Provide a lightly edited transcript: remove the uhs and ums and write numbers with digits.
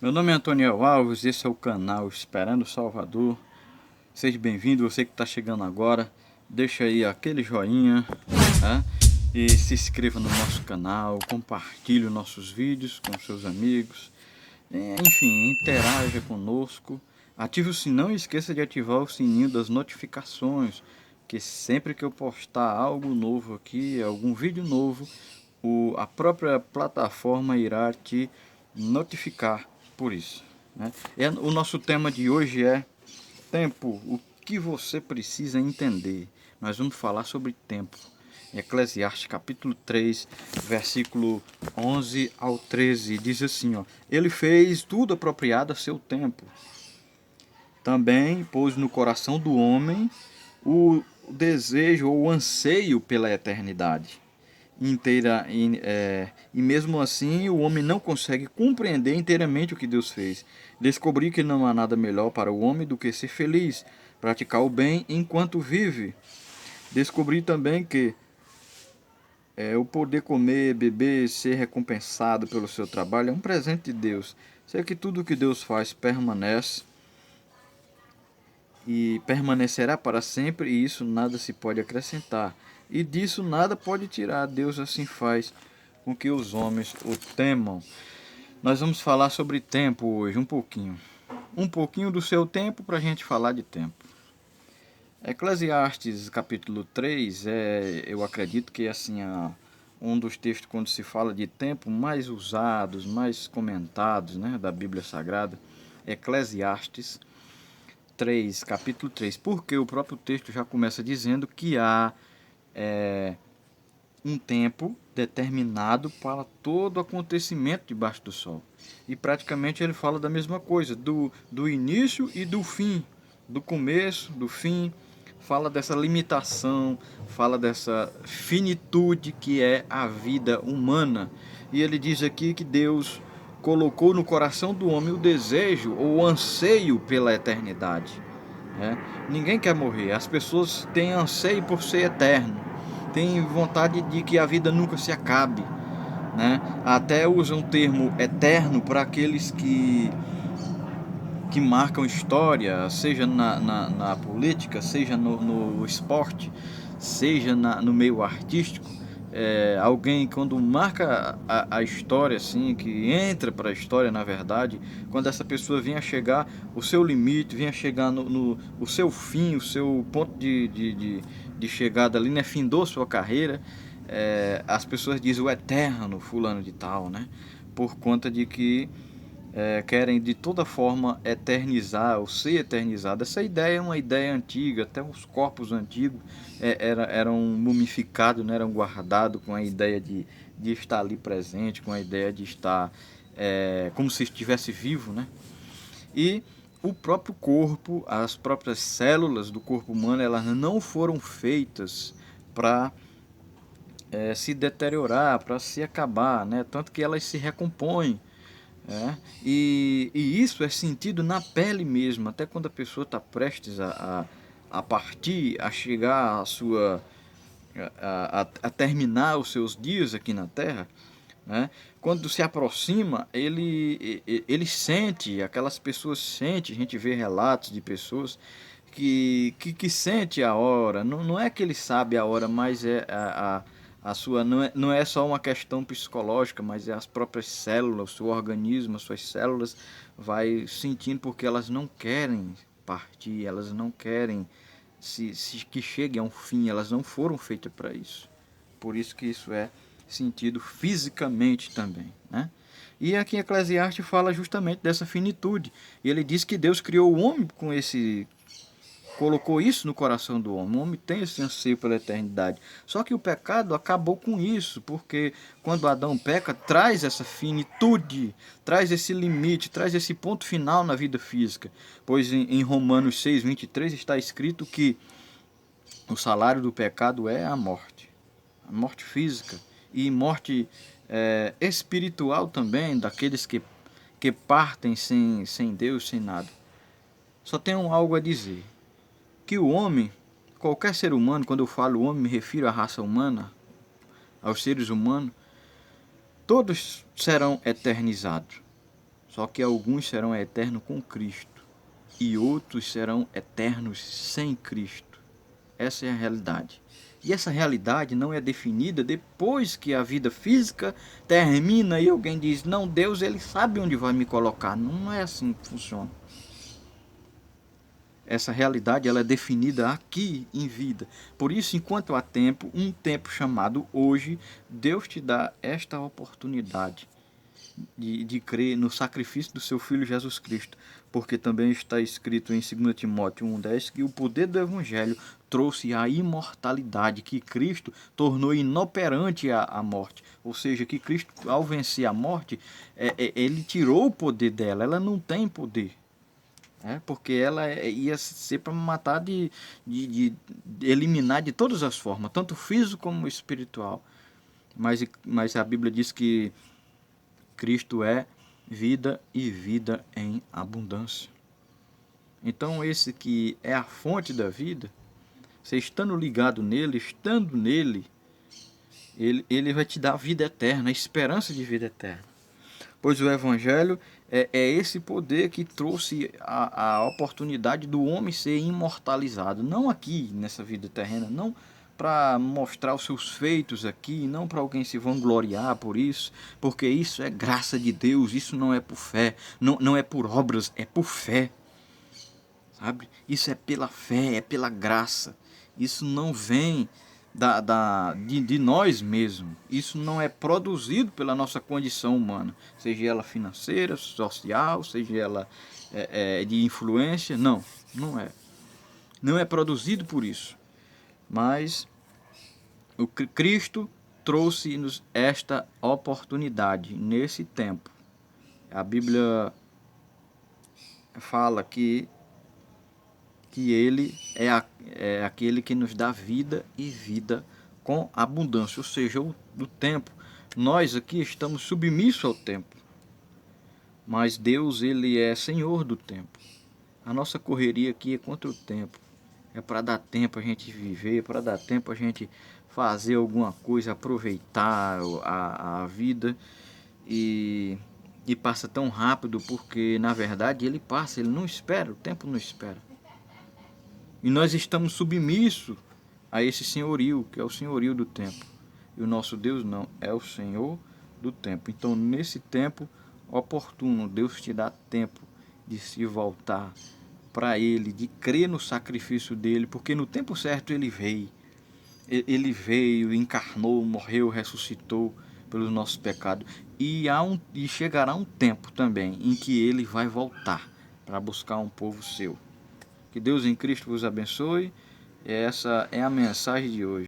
Meu nome é Antônio Alves, esse é o canal Esperando Salvador. Seja bem-vindo, você que está chegando agora, deixa aí aquele joinha, tá? E se inscreva no nosso canal, compartilhe os nossos vídeos com seus amigos. Enfim, interaja conosco, ative o sininho e esqueça de ativar o sininho das notificações, que sempre que eu postar algo novo aqui, algum vídeo novo, a própria plataforma irá te notificar por isso, né? O nosso tema de hoje é tempo, o que você precisa entender. Nós vamos falar sobre tempo. Eclesiastes capítulo 3, versículo 11 ao 13, diz assim, ó: Ele fez tudo apropriado a seu tempo. Também pôs no coração do homem o desejo ou o anseio pela eternidade inteira, e mesmo assim o homem não consegue compreender inteiramente o que Deus fez. Descobri que não há nada melhor para o homem do que ser feliz, praticar o bem enquanto vive. Descobri também que o poder comer, beber, ser recompensado pelo seu trabalho é um presente de Deus. Sei que tudo que Deus faz permanece e permanecerá para sempre, e isso nada se pode acrescentar, e disso nada pode tirar. Deus assim faz com que os homens o temam. Nós vamos falar sobre tempo hoje, um pouquinho do seu tempo para a gente falar de tempo. Eclesiastes capítulo 3 eu acredito que assim, um dos textos quando se fala de tempo mais usados, mais comentados, né, da Bíblia Sagrada. Eclesiastes 3, capítulo 3, porque o próprio texto já começa dizendo que há um tempo determinado para todo acontecimento debaixo do sol. E praticamente ele fala da mesma coisa, do início e do fim, do começo, do fim, fala dessa limitação, fala dessa finitude que é a vida humana. E ele diz aqui que Deus colocou no coração do homem o desejo ou o anseio pela eternidade. Ninguém quer morrer, as pessoas têm anseio por ser eterno, têm vontade de que a vida nunca se acabe, né? Até usam o termo eterno para aqueles que marcam história, seja na política, seja no esporte, seja no meio artístico. Alguém quando marca a história, assim, que entra para a história, na verdade, quando essa pessoa vem a chegar o seu limite, vem a chegar no o seu fim, o seu ponto de chegada ali, né, findou sua carreira, as pessoas dizem o eterno fulano de tal, né, por conta de que querem de toda forma eternizar ou ser eternizado. Essa ideia é uma ideia antiga, até os corpos antigos eram mumificados, né, eram guardados com a ideia de estar ali presente, com a ideia de estar como se estivesse vivo, né? E o próprio corpo, as próprias células do corpo humano, elas não foram feitas para se deteriorar, para se acabar, né? Tanto que elas se recompõem. E isso é sentido na pele mesmo, até quando a pessoa está prestes a partir, a chegar à sua, a terminar os seus dias aqui na Terra, né? Quando se aproxima, ele sente, aquelas pessoas sentem, a gente vê relatos de pessoas que sente a hora, não é que ele sabe a hora, mas a sua, não é só uma questão psicológica, mas é as próprias células, o seu organismo, as suas células vai sentindo, porque elas não querem partir, elas não querem que chegue a um fim, elas não foram feitas para isso. Por isso que isso é sentido fisicamente também, né? E aqui em Eclesiastes fala justamente dessa finitude. E ele diz que Deus criou o homem com colocou isso no coração do homem. O homem tem esse anseio pela eternidade. Só que o pecado acabou com isso, porque quando Adão peca, traz essa finitude, traz esse limite, traz esse ponto final na vida física. Pois em Romanos 6:23 está escrito que o salário do pecado é a morte física e morte espiritual também, daqueles que partem sem Deus, sem nada. Só tenho algo a dizer, que o homem, qualquer ser humano, quando eu falo homem, me refiro à raça humana, aos seres humanos, todos serão eternizados. Só que alguns serão eternos com Cristo e outros serão eternos sem Cristo. Essa é a realidade. E essa realidade não é definida depois que a vida física termina e alguém diz: não, Deus, ele sabe onde vai me colocar. Não é assim que funciona. Essa realidade ela é definida aqui em vida. Por isso, enquanto há tempo, um tempo chamado hoje, Deus te dá esta oportunidade de crer no sacrifício do seu Filho Jesus Cristo. Porque também está escrito em 2 Timóteo 1,10 que o poder do Evangelho trouxe a imortalidade, que Cristo tornou inoperante a morte. Ou seja, que Cristo, ao vencer a morte, ele tirou o poder dela, ela não tem poder. Porque ela ia ser para matar, de eliminar de todas as formas, tanto físico como espiritual. Mas a Bíblia diz que Cristo é vida e vida em abundância. Então esse que é a fonte da vida, você estando ligado nele, estando nele, ele vai te dar vida eterna, a esperança de vida eterna. Pois o Evangelho é esse poder que trouxe a oportunidade do homem ser imortalizado. Não aqui nessa vida terrena, não para mostrar os seus feitos aqui, não para alguém se vangloriar por isso, porque isso é graça de Deus, isso não é por fé, não é por obras, é por fé. Sabe? Isso é pela fé, é pela graça. Isso não vem de nós mesmos. Isso não é produzido pela nossa condição humana, seja ela financeira, social, seja ela de influência. Não, não é. Não é produzido por isso. Mas o Cristo trouxe-nos esta oportunidade nesse tempo. A Bíblia fala que ele é aquele que nos dá vida e vida com abundância, ou seja, do tempo. Nós aqui estamos submissos ao tempo, mas Deus ele é Senhor do tempo. A nossa correria aqui é contra o tempo, é para dar tempo a gente viver, para dar tempo a gente fazer alguma coisa, aproveitar a vida e passa tão rápido porque na verdade ele passa, ele não espera, o tempo não espera. E nós estamos submissos a esse senhorio, que é o senhorio do tempo. E o nosso Deus não, é o Senhor do tempo. Então, nesse tempo oportuno, Deus te dá tempo de se voltar para Ele, de crer no sacrifício dEle, porque no tempo certo Ele veio. Ele veio, encarnou, morreu, ressuscitou pelos nossos pecados. E chegará um tempo também em que Ele vai voltar para buscar um povo seu. Que Deus em Cristo vos abençoe. Essa é a mensagem de hoje.